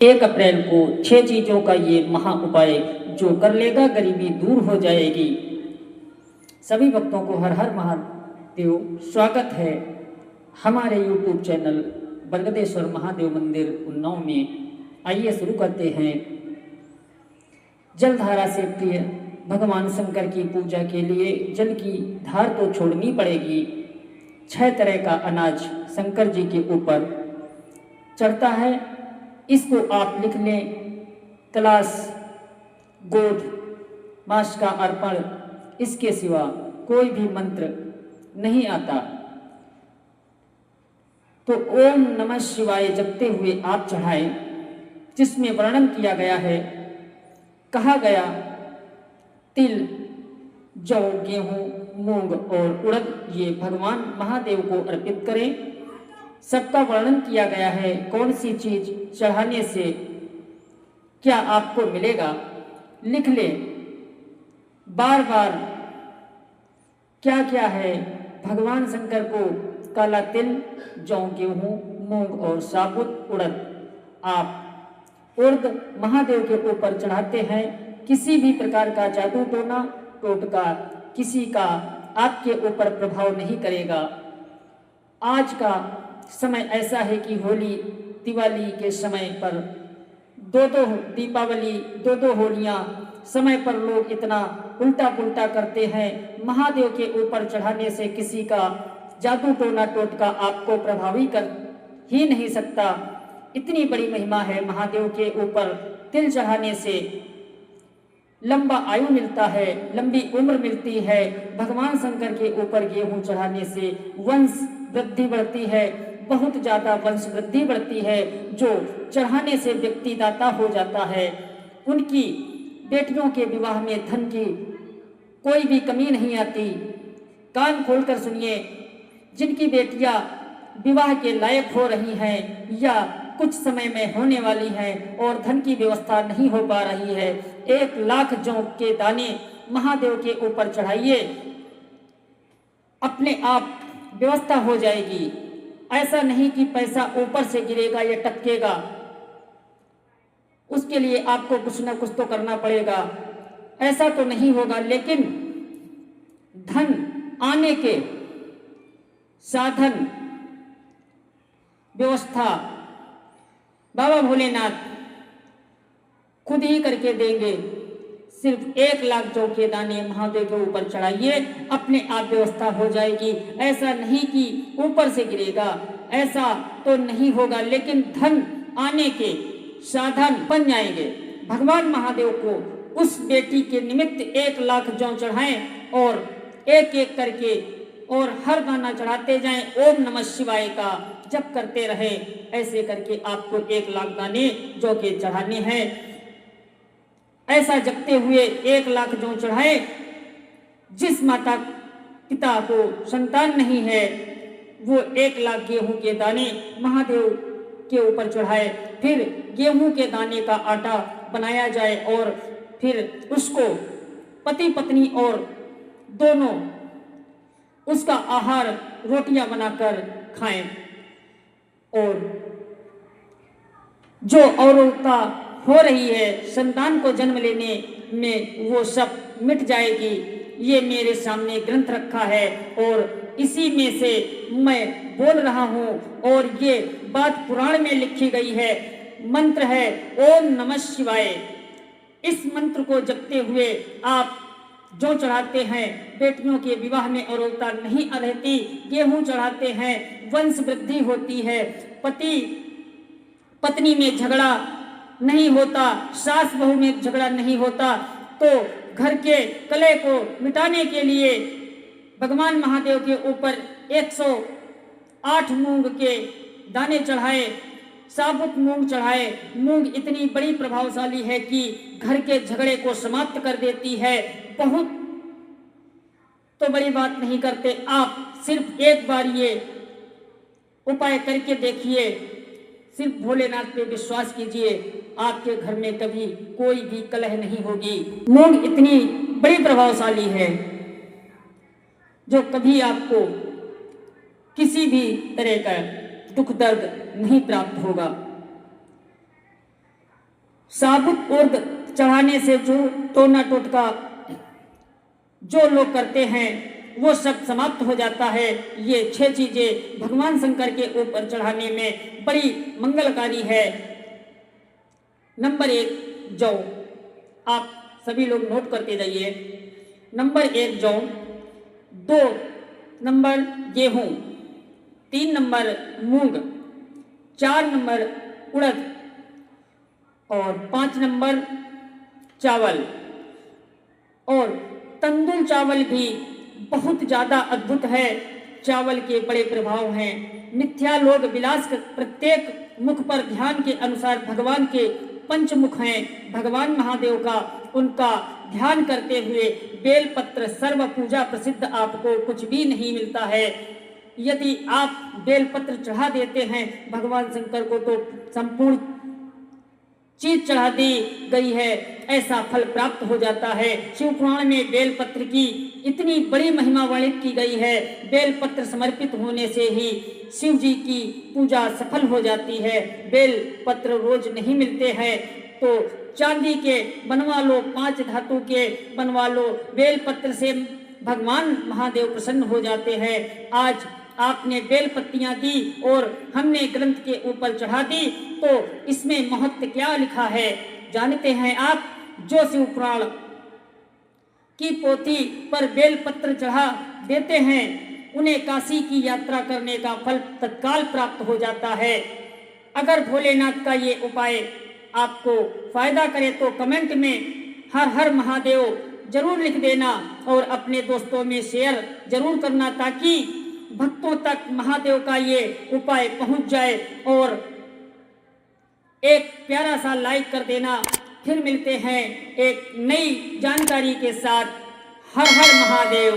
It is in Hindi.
1 अप्रैल को 6 चीज़ों का ये महा उपाय जो कर लेगा गरीबी दूर हो जाएगी। सभी भक्तों को हर हर महादेव स्वागत है हमारे YouTube चैनल बरगदेश्वर महादेव मंदिर उन्नाव में। आइए शुरू करते हैं। जलधारा से प्रिय भगवान शंकर की पूजा के लिए जल की धार तो छोड़नी पड़ेगी। 6 तरह का अनाज शंकर जी के ऊपर चढ़ता है, इसको आप लिख लें। तलाश गोद मास का अर्पण, इसके सिवा कोई भी मंत्र नहीं आता। तो ओम नमः शिवाय जपते हुए आप चढ़ाएं, जिसमें वर्णन किया गया है। कहा गया तिल, जौ, गेहूं, मूंग और उड़द ये भगवान महादेव को अर्पित करें। सबका वर्णन किया गया है। कौन सी चीज चढ़ाने से क्या आपको मिलेगा, लिख लें बार बार। क्या क्या है भगवान शंकर को? काला तिल, जौ, गेहूं, मूंग और साबुत उड़द आप उर्द महादेव के ऊपर चढ़ाते हैं। किसी भी प्रकार का जादू टोना टोटका किसी का आपके ऊपर प्रभाव नहीं करेगा। आज का समय ऐसा है कि होली दिवाली के समय पर दो दीपावली, दो होलियां समय पर लोग इतना उल्टा पुल्टा करते हैं। महादेव के ऊपर चढ़ाने से किसी का जादू टोना टोटका आपको प्रभावी कर ही नहीं सकता। इतनी बड़ी महिमा है महादेव के ऊपर तिल चढ़ाने से लंबा आयु मिलता है, लंबी उम्र मिलती है। भगवान शंकर के ऊपर गेहूं चढ़ाने से वंश वृद्धि बढ़ती है, बहुत ज्यादा वंश वृद्धि बढ़ती है। जो चढ़ाने से व्यक्ति दाता हो जाता है, उनकी बेटियों के विवाह में धन की कोई भी कमी नहीं आती। कान खोलकर सुनिए, जिनकी बेटियां विवाह के लायक हो रही हैं या कुछ समय में होने वाली हैं और धन की व्यवस्था नहीं हो पा रही है, 1 लाख जौ के दाने महादेव के ऊपर चढ़ाइए, अपने आप व्यवस्था हो जाएगी। ऐसा नहीं कि पैसा ऊपर से गिरेगा या टपकेगा, उसके लिए आपको कुछ ना कुछ तो करना पड़ेगा। ऐसा तो नहीं होगा, लेकिन धन आने के साधन व्यवस्था बाबा भोलेनाथ खुद ही करके देंगे। सिर्फ 1 लाख जौ के दाने महादेव के ऊपर चढ़ाइए, अपने आप व्यवस्था हो जाएगी। ऐसा नहीं कि ऊपर से गिरेगा, ऐसा तो नहीं होगा, लेकिन धन आने के साधन बन जाएंगे। भगवान महादेव को उस बेटी के निमित्त 1 लाख जौ चढ़ाएं और एक एक करके और हर दाना चढ़ाते जाएं। ओम नमः शिवाय का जप करते रहे। ऐसे करके आपको 1 लाख दाने जौ के चढ़ाने हैं। ऐसा जपते हुए 1 लाख जौ चढ़ाए। जिस माता पिता को संतान नहीं है, वो 1 लाख गेहूं के दाने महादेव के ऊपर चढ़ाए। फिर गेहूं के दाने का आटा बनाया जाए और फिर उसको पति पत्नी और दोनों उसका आहार रोटियां बनाकर खाएं। और जो औरता हो रही है संतान को जन्म लेने में, वो सब मिट जाएगी। ये मेरे सामने ग्रंथ रखा है और इसी में से मैं बोल रहा हूँ और ये बात पुराण में लिखी गई है। मंत्र है ओम नमः शिवाय। इस मंत्र को जपते हुए आप जो चढ़ाते हैं, बेटियों के विवाह में औरता नहीं रहती, गेहूं चढ़ाते हैं, वंश वृद्धि होती है, पति पत्नी में झगड़ा नहीं होता, सास बहू में झगड़ा नहीं होता। तो घर के कलह को मिटाने के लिए भगवान महादेव के ऊपर 108 मूंग के दाने चढ़ाए, साबुत मूंग चढ़ाए। मूंग इतनी बड़ी प्रभावशाली है कि घर के झगड़े को समाप्त कर देती है। बहुत तो बड़ी बात नहीं करते, आप सिर्फ एक बार ये उपाय करके देखिए। सिर्फ भोलेनाथ पे विश्वास कीजिए, आपके घर में कभी कोई भी कलह नहीं होगी। मूंग इतनी बड़ी प्रभावशाली है जो कभी आपको किसी भी तरह का दुख दर्द नहीं प्राप्त होगा। साबुत उर्द चढ़ाने से जो टोना टोटका जो लोग करते हैं वो सब समाप्त हो जाता है। ये 6 चीजें भगवान शंकर के ऊपर चढ़ाने में बड़ी मंगलकारी है। नंबर 1 जौ, आप सभी लोग नोट करते जाइए। नंबर 1 जौ, 2 नंबर गेहूं, 3 नंबर मूंग, 4 नंबर उड़द और 5 नंबर चावल। और तंदूर चावल भी बहुत ज़्यादा अद्भुत है। चावल के बड़े प्रभाव हैं। मिथ्या लोग विलास प्रत्येक मुख पर ध्यान के अनुसार भगवान के पंचमुख हैं। भगवान महादेव का उनका ध्यान करते हुए बेलपत्र सर्व पूजा प्रसिद्ध, आपको कुछ भी नहीं मिलता है। यदि आप बेलपत्र चढ़ा देते हैं भगवान शंकर को तो संपूर्ण चीज चढ़ा दी गई है, ऐसा फल प्राप्त हो जाता है। शिव पुराण में बेलपत्र की इतनी बड़ी महिमा वर्णित की गई है। बेलपत्र समर्पित होने से ही शिव जी की पूजा सफल हो जाती है। बेलपत्र रोज नहीं मिलते हैं तो चांदी के बनवा लो, 5 धातु के बनवा लो। बेलपत्र से भगवान महादेव प्रसन्न हो जाते हैं। आज आपने बेल पत्तियां दी और हमने ग्रंथ के ऊपर चढ़ा दी, तो इसमें महत्व क्या लिखा है जानते हैं आप? जो शिव पुराण की पोथी पर बेल पत्र चढ़ा देते हैं उन्हें काशी की यात्रा करने का फल तत्काल प्राप्त हो जाता है। अगर भोलेनाथ का ये उपाय आपको फायदा करे तो कमेंट में हर हर महादेव जरूर लिख देना और अपने दोस्तों में शेयर जरूर करना ताकि भक्तों तक महादेव का ये उपाय पहुंच जाए। और एक प्यारा सा लाइक कर देना। फिर मिलते हैं एक नई जानकारी के साथ। हर हर महादेव।